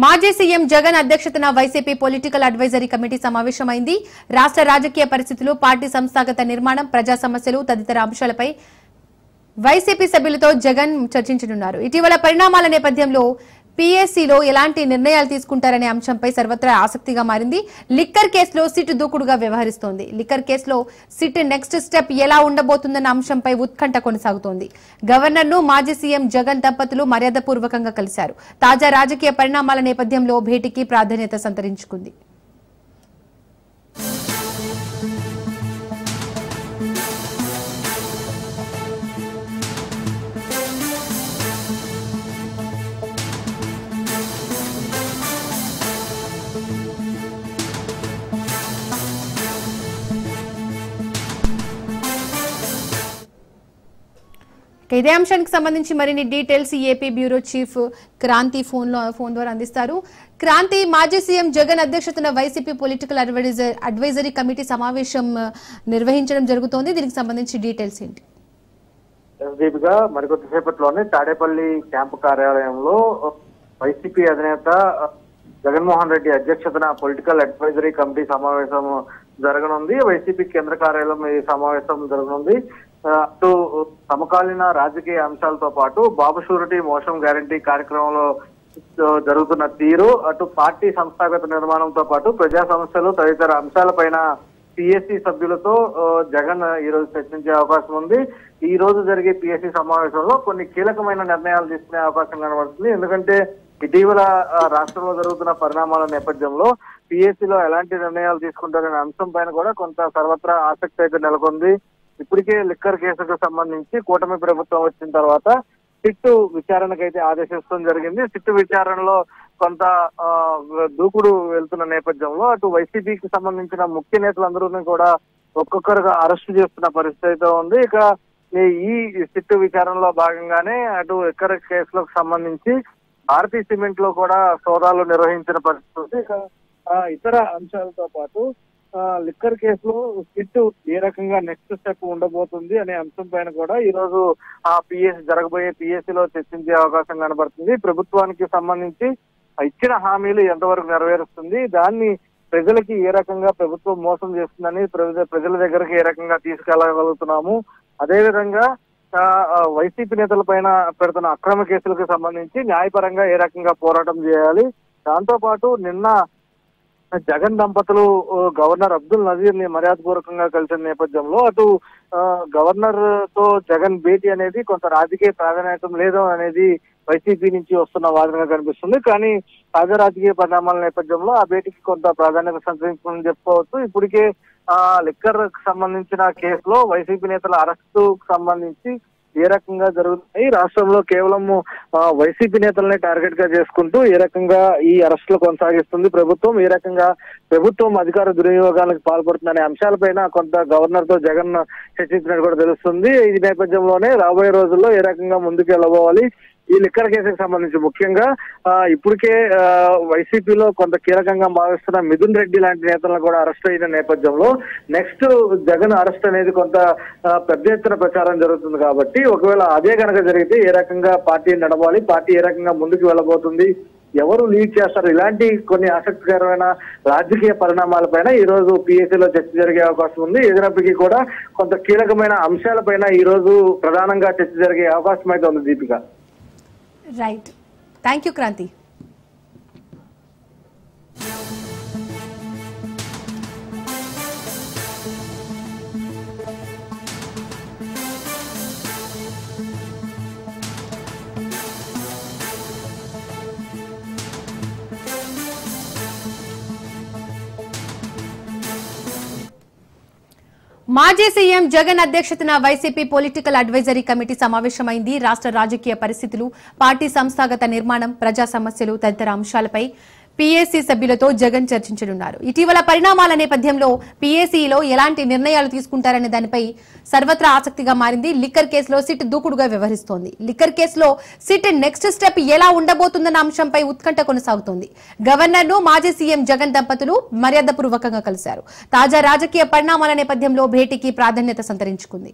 మాజీ సీఎం జగన్ అధ్యక్షతన YCP political advisory committee సమావేశమైంది. రాష్ట్ర రాజకీయ పరిస్థితులు, పార్టీ సంస్థాగత నిర్మాణం, ప్రజా సమస్యలు తదితర అంశాలపై వైసీపీ సభ్యులతో జగన్ చర్చించనున్నారు. ఇటీవల పరిణామాల నేపథ్యంలో పీఎస్సీలో ఎలాంటి నిర్ణయాలు తీసుకుంటారనే అంశంపై సర్వత్రా ఆసక్తిగా మారింది. లిక్కర్ కేసులో సిట్ దూకుడుగా వ్యవహరిస్తోంది. లిక్కర్ కేసులో సిట్ నెక్స్ట్ స్టెప్ ఎలా ఉండబోతుందన్న అంశంపై ఉత్కంఠ కొనసాగుతోంది. గవర్నర్ను మాజీ సీఎం జగన్ దంపతులు మర్యాదపూర్వకంగా కలిశారు. తాజా రాజకీయ పరిణామాల నేపథ్యంలో భేటీకి ప్రాధాన్యత సంతరించుకుంది. ఇదే అంశానికి సంబంధించి మరిన్ని details AP bureau chief Kranti phone ద్వారా అందిస్తారు. క్రాంతి, మాజీ సీఎం జగన్ అధ్యక్షతన వైసీపీ పొలిటికల్ అడ్వైజరీ కమిటీ సమావేశం నిర్వహించడం జరుగుతోంది. దీనికి సంబంధించి డీటెయిల్స్ ఏంటి? దీపిగా మరికొద్దిసేపట్లోనే తాడేపల్లి క్యాంపు కార్యాలయంలో వైసీపీ అధినేత జగన్మోహన్ రెడ్డి అధ్యక్షతన పొలిటికల్ అడ్వైజరీ కమిటీ సమావేశం జరగనుంది. వైసీపీ కేంద్ర కార్యాలయం ఈ సమావేశం జరగనుంది. అటు సమకాలీన రాజకీయ అంశాలతో పాటు బాబు షూరిటీ మోషన్ గ్యారంటీ కార్యక్రమంలో జరుగుతున్న తీరు, అటు పార్టీ సంస్థాగత నిర్మాణంతో పాటు ప్రజా సమస్యలు తదితర అంశాలపైన పిఎస్సీ సభ్యులతో జగన్ ఈ రోజు చర్చించే అవకాశం ఉంది. ఈ రోజు జరిగే పిఎస్సీ సమావేశంలో కొన్ని కీలకమైన నిర్ణయాలు తీసుకునే అవకాశం కనబడుతుంది. ఎందుకంటే ఇటీవల రాష్ట్రంలో జరుగుతున్న పరిణామాల నేపథ్యంలో పిఎస్సీలో ఎలాంటి నిర్ణయాలు తీసుకుంటారనే అంశం పైన కూడా కొంత సర్వత్రా ఆసక్తి అయితే నెలకొంది. ఇప్పటికే లిక్కర్ కేసుకు సంబంధించి కూటమి ప్రభుత్వం వచ్చిన తర్వాత సిట్టు విచారణకైతే ఆదేశించడం జరిగింది. సిట్టు విచారణలో కొంత దూకుడు వెళ్తున్న నేపథ్యంలో అటు వైసీపీకి సంబంధించిన ముఖ్య నేతలందరూ కూడా ఒక్కొక్కరుగా అరెస్టు చేస్తున్న పరిస్థితి అయితే ఉంది. ఇక ఈ సిట్టు విచారణలో భాగంగానే అటు లిక్కర్ కేసులకు సంబంధించి భారతీయ సిమెంట్ లో కూడా సోదాలు నిర్వహించిన పరిస్థితి. ఇక ఇతర అంశాలతో పాటు లిక్కర్ కేసులో సిట్ ఏ రకంగా నెక్స్ట్ స్టెప్ ఉండబోతుంది అనే అంశం పైన కూడా ఈ రోజు జరగబోయే పిఎస్సీలో చర్చించే అవకాశం కనబడుతుంది. ప్రభుత్వానికి సంబంధించి ఇచ్చిన హామీలు ఎంతవరకు నెరవేరుస్తుంది, దాన్ని ప్రజలకి ఏ రకంగా ప్రభుత్వం మోసం చేస్తుందని ప్రజల దగ్గరికి ఏ రకంగా తీసుకెళ్లగలుగుతున్నాము, అదేవిధంగా వైసీపీ నేతల పైన పెడుతున్న అక్రమ కేసులకు సంబంధించి న్యాయపరంగా ఏ రకంగా పోరాటం చేయాలి. దాంతో పాటు నిన్న జగన్ దంపతులు గవర్నర్ అబ్దుల్ నజీర్ ని మర్యాదపూర్వకంగా కలిసిన నేపథ్యంలో అటు గవర్నర్ తో జగన్ భేటీ అనేది కొంత రాజకీయ ప్రాధాన్యత లేదు అనేది వైసీపీ నుంచి వస్తున్న వాదనగా కనిపిస్తుంది. కానీ తాజా రాజకీయ పరిణామాల నేపథ్యంలో ఆ భేటీకి కొంత ప్రాధాన్యత సంతరించుకుందని చెప్పుకోవచ్చు. ఇప్పటికే లిక్కర్ సంబంధించిన కేసులో వైసీపీ నేతల అరెస్టు సంబంధించి ఏ రకంగా జరుగుతున్నాయి, రాష్ట్రంలో కేవలం వైసీపీ నేతలనే టార్గెట్ గా చేసుకుంటూ ఏ రకంగా ఈ అరెస్టులు కొనసాగిస్తుంది ప్రభుత్వం, ఏ రకంగా ప్రభుత్వం అధికార దుర్వినియోగాలకు పాల్పడుతుందనే అంశాలపైన కొంత గవర్నర్ తో జగన్ చర్చించినట్టు కూడా తెలుస్తుంది. ఈ నేపథ్యంలోనే రాబోయే రోజుల్లో ఏ రకంగా ముందుకు వెళ్ళబోవాలి, ఈ లిక్కర్ కేసుకు సంబంధించి ముఖ్యంగా ఇప్పటికే వైసీపీలో కొంత కీలకంగా భావిస్తున్న మిథున్ రెడ్డి లాంటి నేతలను కూడా అరెస్ట్ అయిన నేపథ్యంలో నెక్స్ట్ జగన్ అరెస్ట్ అనేది కొంత పెద్ద ఎత్తున ప్రచారం జరుగుతుంది. కాబట్టి ఒకవేళ అదే కనుక జరిగితే ఏ రకంగా పార్టీ నడవాలి, పార్టీ ఏ రకంగా ముందుకు వెళ్ళబోతుంది, ఎవరు లీడ్ చేస్తారు, ఇలాంటి కొన్ని ఆసక్తికరమైన రాజకీయ పరిణామాలపైన ఈ రోజు పిఎస్సీలో చర్చ జరిగే అవకాశం ఉంది. ఎదురప్పటికీ కూడా కొంత కీలకమైన అంశాలపైన ఈ రోజు ప్రధానంగా చర్చ జరిగే అవకాశం అయితే ఉంది. Deepika, right, thank you Kranti. మాజీ సీఎం జగన్ అధ్యక్షతన వైసీపీ పొలిటికల్ అడ్వైజరీ కమిటీ సమావేశమైంది. రాష్ట్ర రాజకీయ పరిస్థితులు, పార్టీ సంస్థాగత నిర్మాణం, ప్రజా సమస్యలు తదితర అంశాలపై పీఎస్సీ సభ్యులతో జగన్ చర్చించనున్నారు. ఇటీవల పరిణామాల నేపథ్యంలో పీఎస్సీలో ఎలాంటి నిర్ణయాలు తీసుకుంటారనే దానిపై సర్వత్రా ఆసక్తిగా మారింది. లిక్కర్ కేసులో సిట్ దూకుడుగా వ్యవహరిస్తోంది. లిక్కర్ కేసులో సిట్ నెక్స్ట్ స్టెప్ ఎలా ఉండబోతుందన్న అంశంపై ఉత్కంఠ కొనసాగుతోంది. గవర్నర్ను మాజీ సీఎం జగన్ దంపతులు మర్యాదపూర్వకంగా కలిశారు. తాజా రాజకీయ పరిణామాల నేపథ్యంలో భేటీకి ప్రాధాన్యత సంతరించుకుంది.